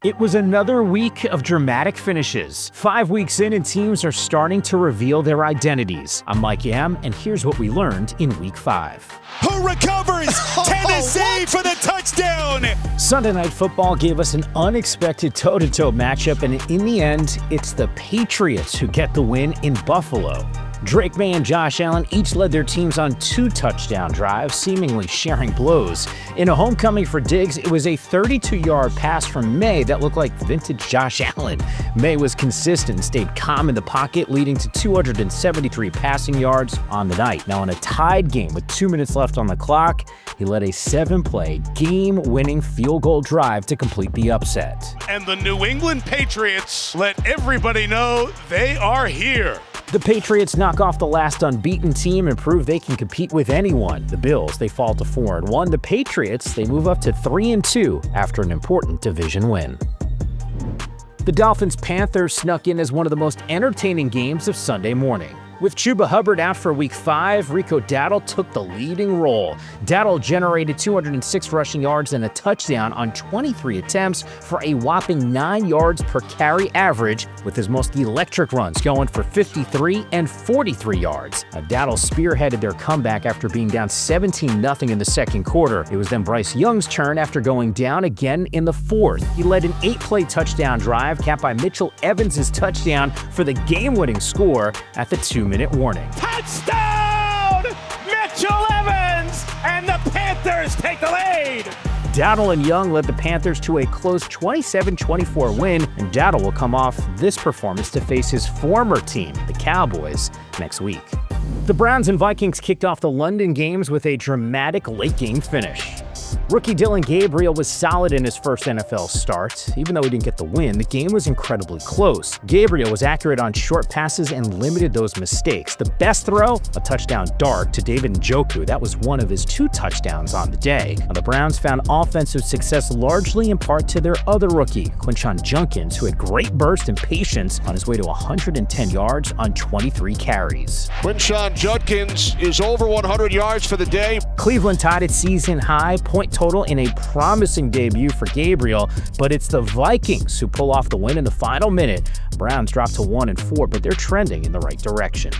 It was another week of dramatic finishes. 5 weeks in and teams are starting to reveal their identities. I'm Mike Yam, and here's what we learned in week 5. Who recovers? Tennessee for the touchdown! Sunday Night Football gave us an unexpected toe-to-toe matchup, and in the end, it's the Patriots who get the win in Buffalo. Drake May and Josh Allen each led their teams on 2 touchdown drives, seemingly sharing blows. In a homecoming for Diggs, it was a 32-yard pass from May that looked like vintage Josh Allen. May was consistent and stayed calm in the pocket, leading to 273 passing yards on the night. Now, in a tied game with 2 minutes left on the clock, he led a 7-play, game-winning field goal drive to complete the upset. And the New England Patriots let everybody know they are here. The Patriots knock off the last unbeaten team and prove they can compete with anyone. The Bills, they fall to 4-1. The Patriots, they move up to 3-2 after an important division win. The Dolphins-Panthers snuck in as one of the most entertaining games of Sunday morning. With Chuba Hubbard out for Week 5, Rico Dowdle took the leading role. Dowdle generated 206 rushing yards and a touchdown on 23 attempts for a whopping 9 yards per carry average, with his most electric runs going for 53 and 43 yards. Dowdle spearheaded their comeback after being down 17-0 in the second quarter. It was then Bryce Young's turn after going down again in the fourth. He led an 8-play touchdown drive, capped by Mitchell Evans' touchdown for the game-winning score at the 2-minute warning. Touchdown! Mitchell Evans! And the Panthers take the lead! Dowdle and Young led the Panthers to a close 27-24 win, and Dowdle will come off this performance to face his former team, the Cowboys, next week. The Browns and Vikings kicked off the London games with a dramatic late-game finish. Rookie Dylan Gabriel was solid in his first NFL start. Even though he didn't get the win, the game was incredibly close. Gabriel was accurate on short passes and limited those mistakes. The best throw? A touchdown dart to David Njoku. That was one of his 2 touchdowns on the day. Now, the Browns found offensive success largely in part to their other rookie, Quinshon Judkins, who had great burst and patience on his way to 110 yards on 23 carries. Quinshon Judkins is over 100 yards for the day. Cleveland tied its season-high point total in a promising debut for Gabriel, but it's the Vikings who pull off the win in the final minute. Browns dropped to 1-4, but they're trending in the right direction.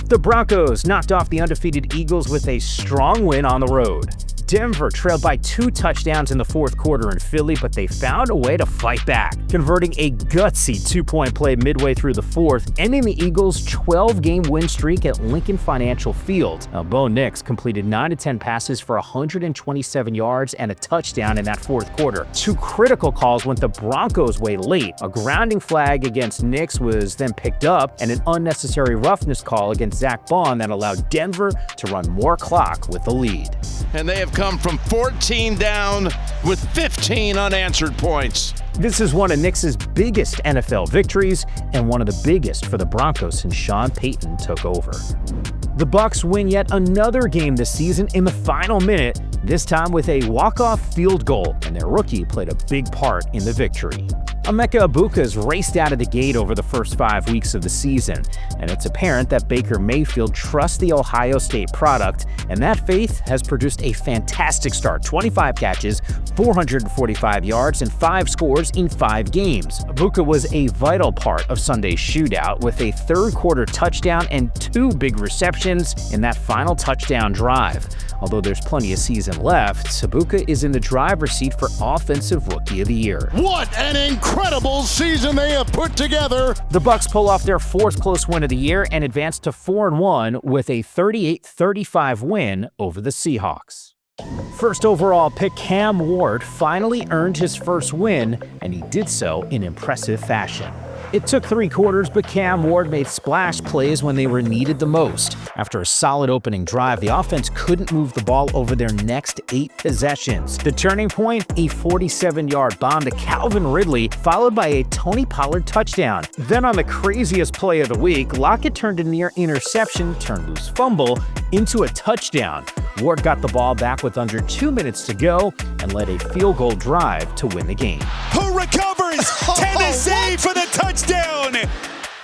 The Broncos knocked off the undefeated Eagles with a strong win on the road. Denver trailed by 2 touchdowns in the fourth quarter in Philly, but they found a way to fight back, converting a gutsy 2-point play midway through the fourth, ending the Eagles' 12-game win streak at Lincoln Financial Field. Now, Bo Nix completed 9 of 10 passes for 127 yards and a touchdown in that fourth quarter. 2 critical calls went the Broncos' way late. A grounding flag against Nix was then picked up, and an unnecessary roughness call against Zach Bond that allowed Denver to run more clock with the lead. And they have come from 14 down with 15 unanswered points. This is one of Nix's biggest NFL victories and one of the biggest for the Broncos since Sean Payton took over. The Bucs win yet another game this season in the final minute, this time with a walk-off field goal, and their rookie played a big part in the victory. Emeka Egbuka's raced out of the gate over the first 5 weeks of the season, and it's apparent that Baker Mayfield trusts the Ohio State product, and that faith has produced a fantastic start. 25 catches, 445 yards, and 5 scores in 5 games. Egbuka was a vital part of Sunday's shootout with a third-quarter touchdown and 2 big receptions in that final touchdown drive. Although there's plenty of season left, Egbuka is in the driver's seat for Offensive Rookie of the Year. What an incredible season they have put together! The Bucs pull off their 4th close win of the year and advance to 4-1 with a 38-35 win over the Seahawks. First overall pick Cam Ward finally earned his first win, and he did so in impressive fashion. It took 3 quarters, but Cam Ward made splash plays when they were needed the most. After a solid opening drive, the offense couldn't move the ball over their next 8 possessions. The turning point, a 47-yard bomb to Calvin Ridley, followed by a Tony Pollard touchdown. Then on the craziest play of the week, Lockett turned a near interception, turned loose fumble, into a touchdown. Ward got the ball back with under 2 minutes to go and led a field goal drive to win the game. Who recovers? Tennessee for the touchdown!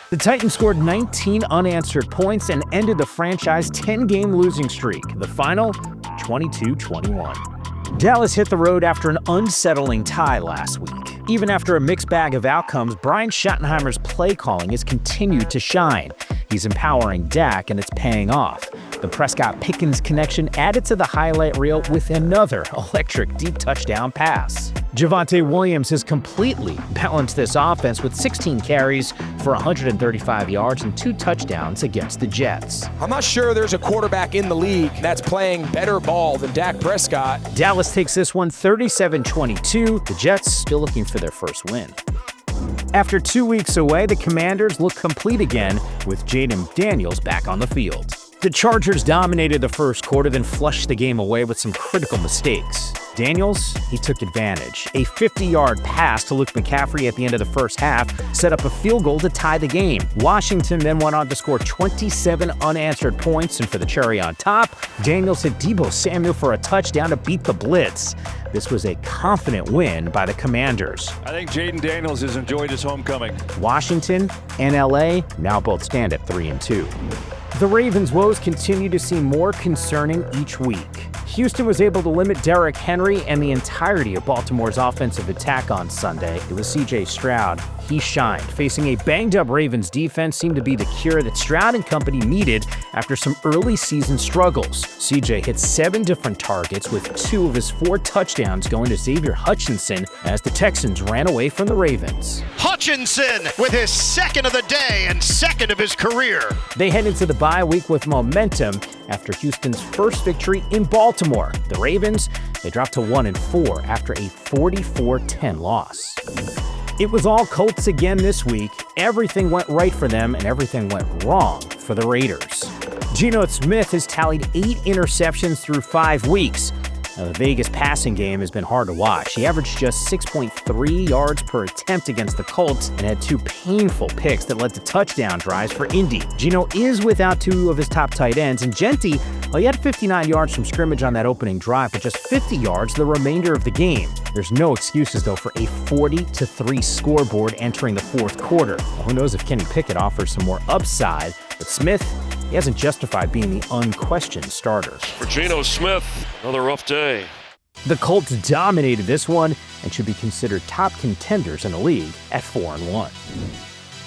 The Titans scored 19 unanswered points and ended the franchise 10-game losing streak. The final, 22-21. Dallas hit the road after an unsettling tie last week. Even after a mixed bag of outcomes, Brian Schottenheimer's play calling has continued to shine. He's empowering Dak, and it's paying off. The Prescott-Pickens connection added to the highlight reel with another electric deep touchdown pass. Javonte Williams has completely balanced this offense with 16 carries for 135 yards and 2 touchdowns against the Jets. I'm not sure there's a quarterback in the league that's playing better ball than Dak Prescott. Dallas takes this one 37-22. The Jets still looking for their first win. After 2 weeks away, the Commanders look complete again with Jaden Daniels back on the field. The Chargers dominated the first quarter, then flushed the game away with some critical mistakes. Daniels, he took advantage. A 50-yard pass to Luke McCaffrey at the end of the first half set up a field goal to tie the game. Washington then went on to score 27 unanswered points, and for the cherry on top, Daniels hit Deebo Samuel for a touchdown to beat the blitz. This was a confident win by the Commanders. I think Jaden Daniels has enjoyed his homecoming. Washington and LA now both stand at 3-2. The Ravens' woes continue to seem more concerning each week. Houston was able to limit Derrick Henry and the entirety of Baltimore's offensive attack on Sunday. It was C.J. Stroud. He shined. Facing a banged-up Ravens defense seemed to be the cure that Stroud and company needed after some early season struggles. C.J. hit 7 different targets, with 2 of his 4 touchdowns going to Xavier Hutchinson as the Texans ran away from the Ravens. Hutchinson with his second of the day and second of his career. They head into the bye week with momentum after Houston's first victory in Baltimore. The Ravens, they dropped to 1-4 after a 44-10 loss. It was all Colts again this week. Everything went right for them and everything went wrong for the Raiders. Geno Smith has tallied 8 interceptions through 5 weeks. Now, the Vegas passing game has been hard to watch. He averaged just 6.3 yards per attempt against the Colts and had 2 painful picks that led to touchdown drives for Indy. Geno is without 2 of his top tight ends, and Genti, well, he had 59 yards from scrimmage on that opening drive, but just 50 yards the remainder of the game. There's no excuses, though, for a 40-3 scoreboard entering the fourth quarter. Well, who knows if Kenny Pickett offers some more upside, but Smith, he hasn't justified being the unquestioned starter. For Geno Smith, another rough day. The Colts dominated this one and should be considered top contenders in the league at 4-1.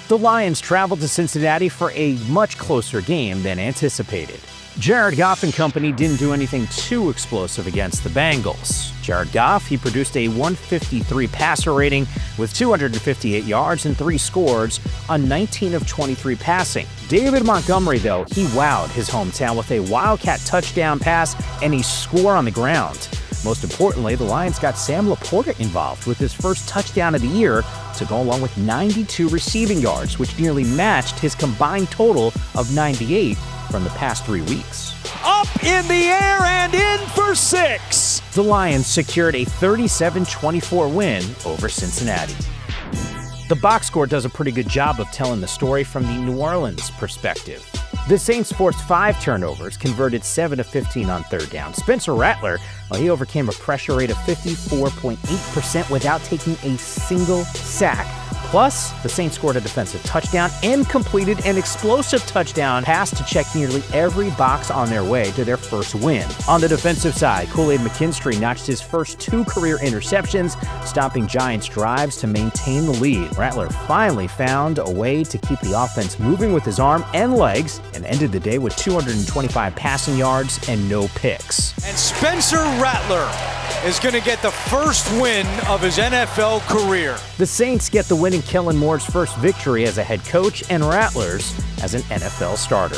The Lions traveled to Cincinnati for a much closer game than anticipated. Jared Goff and company didn't do anything too explosive against the Bengals. Jared Goff, he produced a 153 passer rating with 258 yards and 3 scores on 19 of 23 passing. David Montgomery, though, he wowed his hometown with a Wildcat touchdown pass and a score on the ground. Most importantly, the Lions got Sam Laporta involved with his first touchdown of the year to go along with 92 receiving yards, which nearly matched his combined total of 98 from the past 3 weeks. Up in the air and in for 6. The Lions secured a 37-24 win over Cincinnati. The box score does a pretty good job of telling the story from the New Orleans perspective. The Saints forced 5 turnovers, converted 7 of 15 on third down. Spencer Rattler, well, he overcame a pressure rate of 54.8% without taking a single sack. Plus, the Saints scored a defensive touchdown and completed an explosive touchdown pass to check nearly every box on their way to their first win. On the defensive side, Kool-Aid McKinstry notched his first 2 career interceptions, stopping Giants' drives to maintain the lead. Rattler finally found a way to keep the offense moving with his arm and legs and ended the day with 225 passing yards and no picks. And Spencer Rattler is going to get the first win of his NFL career. The Saints get the win in Kellen Moore's first victory as a head coach and Rattler's as an NFL starter.